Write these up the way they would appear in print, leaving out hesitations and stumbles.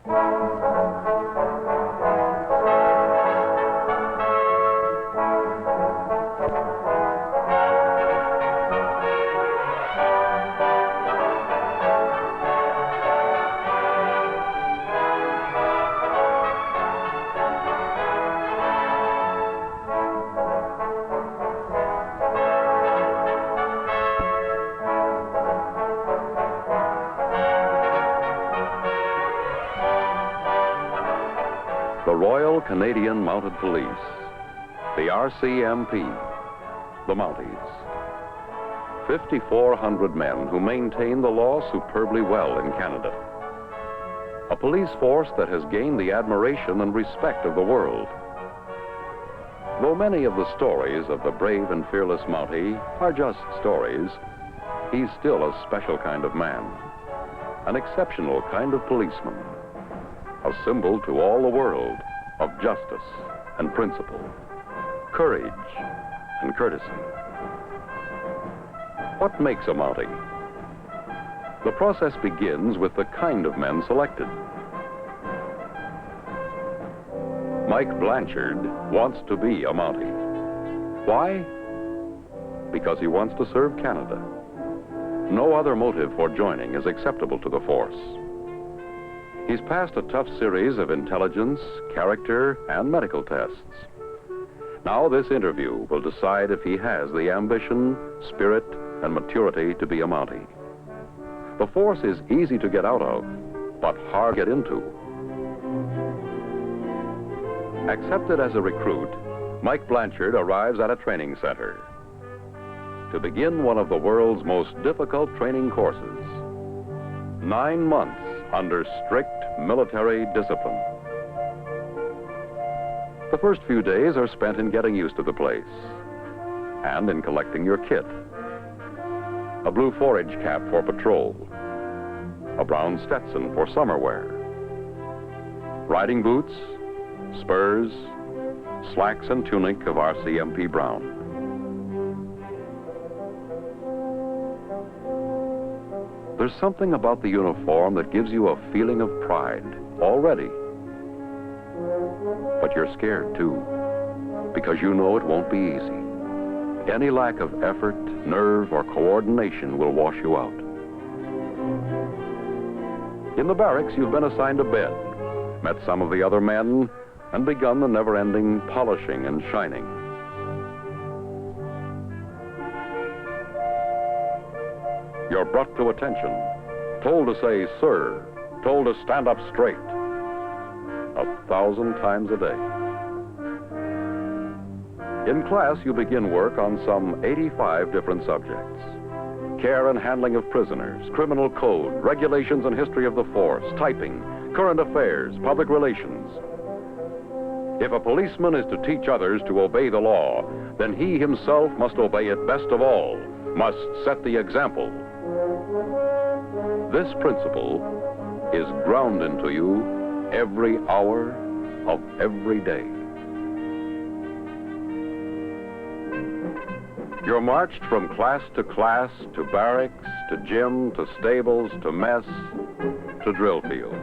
The Royal Canadian Mounted Police, the RCMP, the Mounties. 5,400 men who maintain the law superbly well in Canada. A police force that has gained the admiration and respect of the world. Though many of the stories of the brave and fearless Mountie are just stories, he's still a special kind of man, an exceptional kind of policeman. A symbol to all the world of justice and principle, courage and courtesy. What makes a Mountie? The process begins with the kind of men selected. Mike Blanchard wants to be a Mountie. Why? Because he wants to serve Canada. No other motive for joining is acceptable to the force. He's passed a tough series of intelligence, character, and medical tests. Now this interview will decide if he has the ambition, spirit, and maturity to be a Mountie. The force is easy to get out of, but hard to get into. Accepted as a recruit, Mike Blanchard arrives at a training center to begin one of the world's most difficult training courses. 9 months under strict military discipline. The first few days are spent in getting used to the place and in collecting your kit. A blue forage cap for patrol, a brown Stetson for summer wear, riding boots, spurs, slacks and tunic of RCMP brown. There's something about the uniform that gives you a feeling of pride already. But you're scared too, because you know it won't be easy. Any lack of effort, nerve, or coordination will wash you out. In the barracks, you've been assigned a bed, met some of the other men, and begun the never-ending polishing and shining. You're brought to attention, told to say, sir, told to stand up straight, 1,000 times a day. In class, you begin work on some 85 different subjects. Care and handling of prisoners, criminal code, regulations and history of the force, typing, current affairs, public relations. If a policeman is to teach others to obey the law, then he himself must obey it best of all, must set the example. This principle is ground into you every hour of every day. You're marched from class, to barracks, to gym, to stables, to mess, to drill field.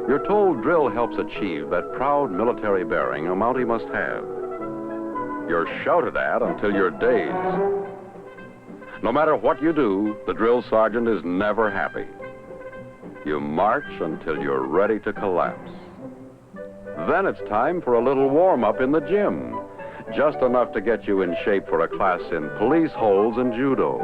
You're told drill helps achieve that proud military bearing a Mountie must have. You're shouted at until you're dazed. No matter what you do, the drill sergeant is never happy. You march until you're ready to collapse. Then it's time for a little warm-up in the gym, just enough to get you in shape for a class in police holds and judo.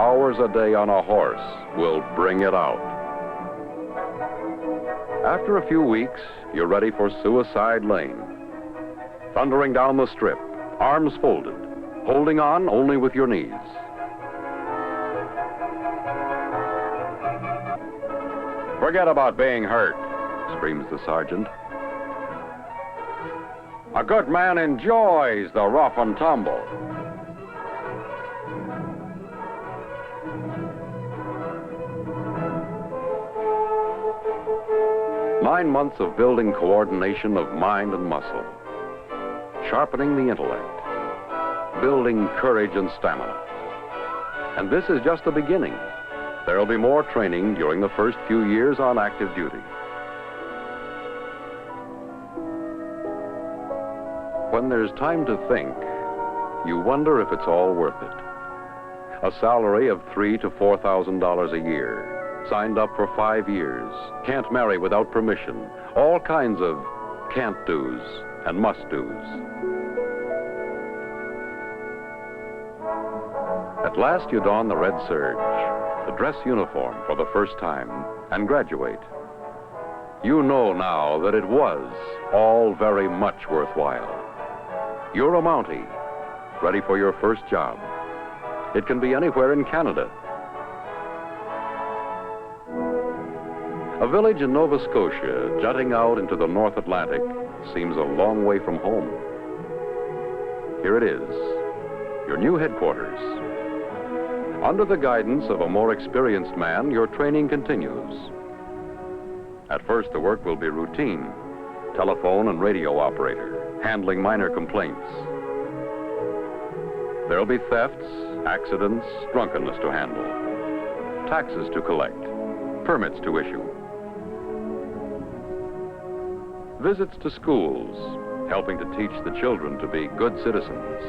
hours a day on a horse will bring it out. After a few weeks, you're ready for Suicide Lane. Thundering down the strip, arms folded, holding on only with your knees. Forget about being hurt, screams the sergeant. A good man enjoys the rough and tumble. Nine months of building coordination of mind and muscle, sharpening the intellect, building courage and stamina. And this is just the beginning. There'll be more training during the first few years on active duty. When there's time to think, you wonder if it's all worth it. A salary of $3,000 to $4,000 a year, signed up for 5 years, can't marry without permission, all kinds of can't-dos and must-dos. At last you don the red serge, the dress uniform for the first time, and graduate. You know now that it was all very much worthwhile. You're a Mountie, ready for your first job. It can be anywhere in Canada. A village in Nova Scotia jutting out into the North Atlantic seems a long way from home. Here it is, your new headquarters. Under the guidance of a more experienced man, your training continues. At first, the work will be routine, telephone and radio operator, handling minor complaints. There'll be thefts, accidents, drunkenness to handle, taxes to collect, permits to issue. Visits to schools, helping to teach the children to be good citizens.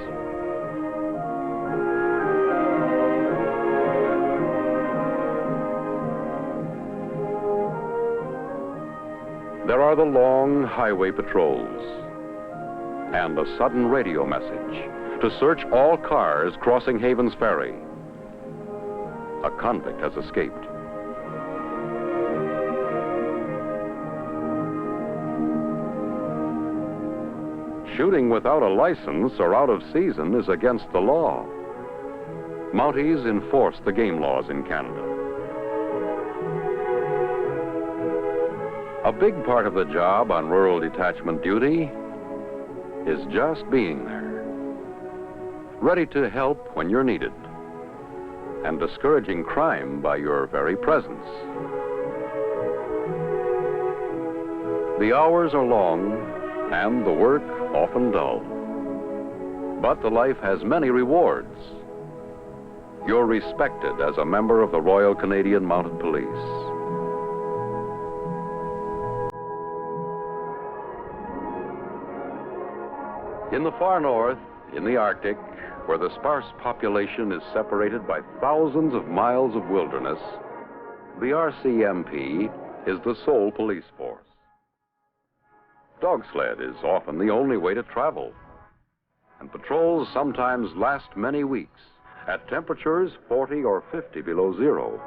There are the long highway patrols and a sudden radio message to search all cars crossing Havens Ferry. A convict has escaped. Shooting without a license or out of season is against the law. Mounties enforce the game laws in Canada. A big part of the job on rural detachment duty is just being there, ready to help when you're needed, and discouraging crime by your very presence. The hours are long and the work often dull, but the life has many rewards. You're respected as a member of the Royal Canadian Mounted Police. In the far north, in the Arctic, where the sparse population is separated by thousands of miles of wilderness, the RCMP is the sole police force. Dog sled is often the only way to travel, and patrols sometimes last many weeks at temperatures 40 or 50 below zero.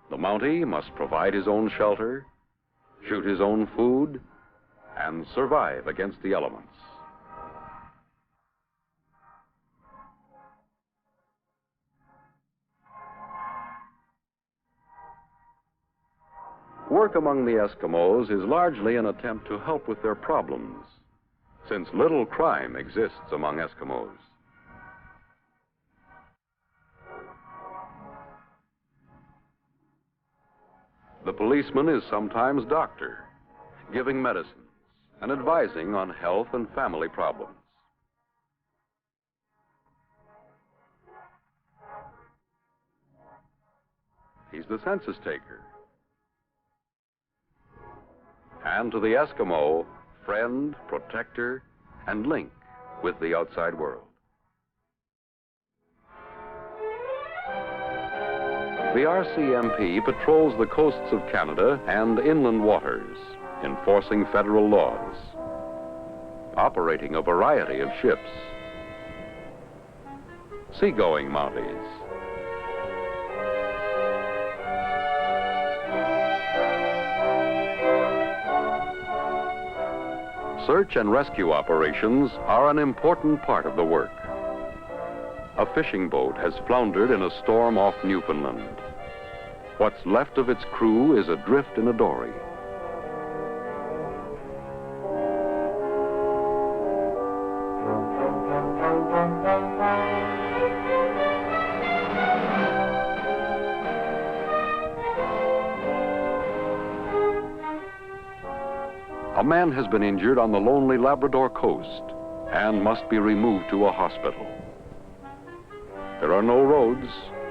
The Mountie must provide his own shelter, shoot his own food, and survive against the elements. Work among the Eskimos is largely an attempt to help with their problems, since little crime exists among Eskimos. The policeman is sometimes doctor, giving medicines and advising on health and family problems. He's the census taker. And to the Eskimo, friend, protector, and link with the outside world. The RCMP patrols the coasts of Canada and inland waters, enforcing federal laws, operating a variety of ships. seagoing mounties. Search and rescue operations are an important part of the work. A fishing boat has floundered in a storm off Newfoundland. What's left of its crew is adrift in a dory. A man has been injured on the lonely Labrador coast and must be removed to a hospital. There are no roads,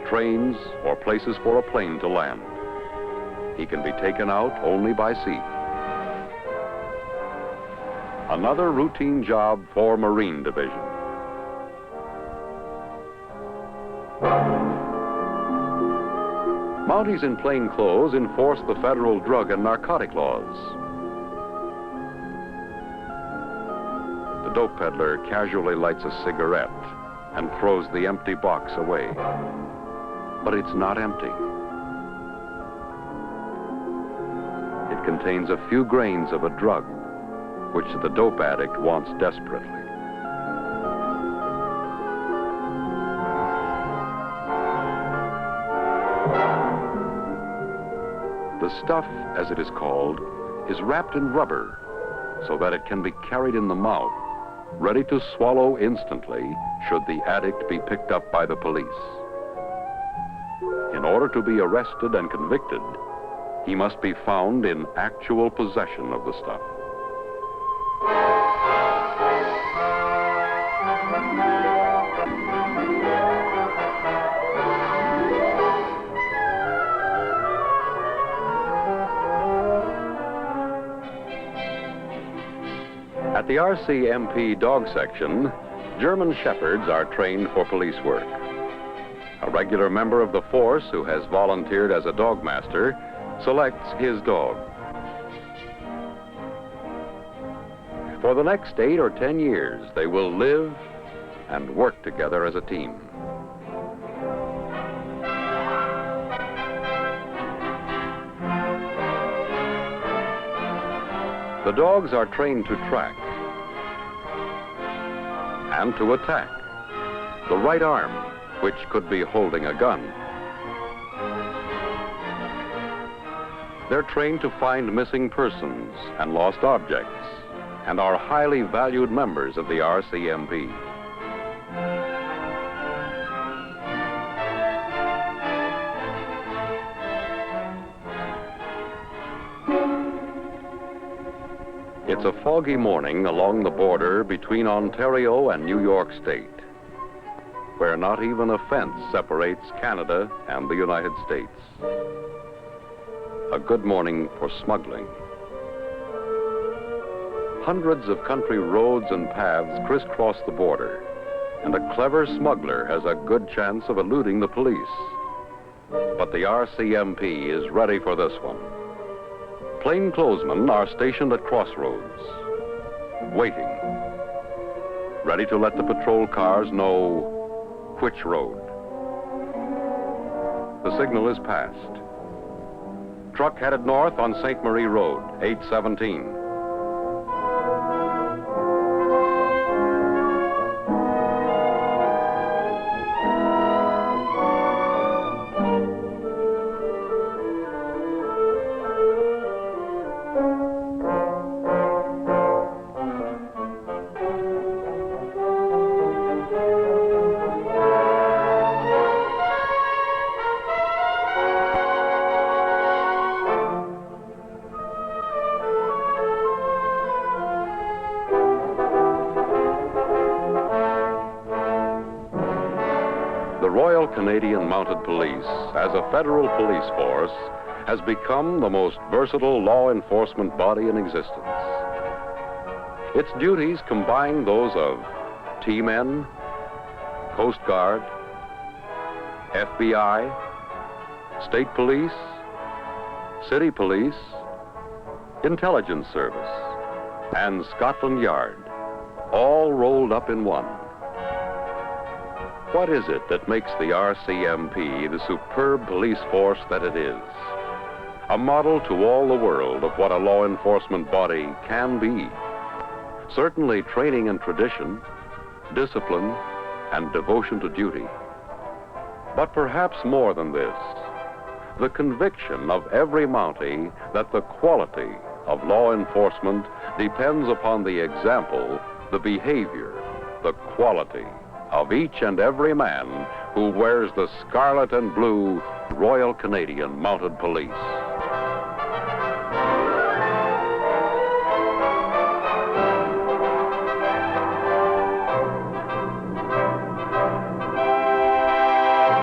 trains, or places for a plane to land. He can be taken out only by sea. Another routine job for Marine Division. Mounties in plain clothes enforce the federal drug and narcotic laws. The dope peddler casually lights a cigarette and throws the empty box away. But it's not empty. It contains a few grains of a drug which the dope addict wants desperately. The stuff, as it is called, is wrapped in rubber so that it can be carried in the mouth, ready to swallow instantly should the addict be picked up by the police. In order to be arrested and convicted, he must be found in actual possession of the stuff. At the RCMP dog section, German Shepherds are trained for police work. A regular member of the force who has volunteered as a dog master selects his dog. For the next 8 or 10 years, they will live and work together as a team. The dogs are trained to track and to attack. The right arm, which could be holding a gun. They're trained to find missing persons and lost objects, and are highly valued members of the RCMP. It's a foggy morning along the border between Ontario and New York State, where not even a fence separates Canada and the United States. A good morning for smuggling. Hundreds of country roads and paths crisscross the border, and a clever smuggler has a good chance of eluding the police. But the RCMP is ready for this one. Plainclothesmen are stationed at crossroads, waiting, ready to let the patrol cars know which road. The signal is passed. Truck headed north on St. Marie Road, 817. Canadian Mounted Police, as a federal police force, has become the most versatile law enforcement body in existence. Its duties combine those of T-men, Coast Guard, FBI, State Police, City Police, Intelligence Service, and Scotland Yard, all rolled up in one. What is it that makes the RCMP the superb police force that it is? A model to all the world of what a law enforcement body can be. Certainly training and tradition, discipline, and devotion to duty. But perhaps more than this, the conviction of every Mountie that the quality of law enforcement depends upon the example, the behavior, the quality of each and every man who wears the scarlet and blue Royal Canadian Mounted Police.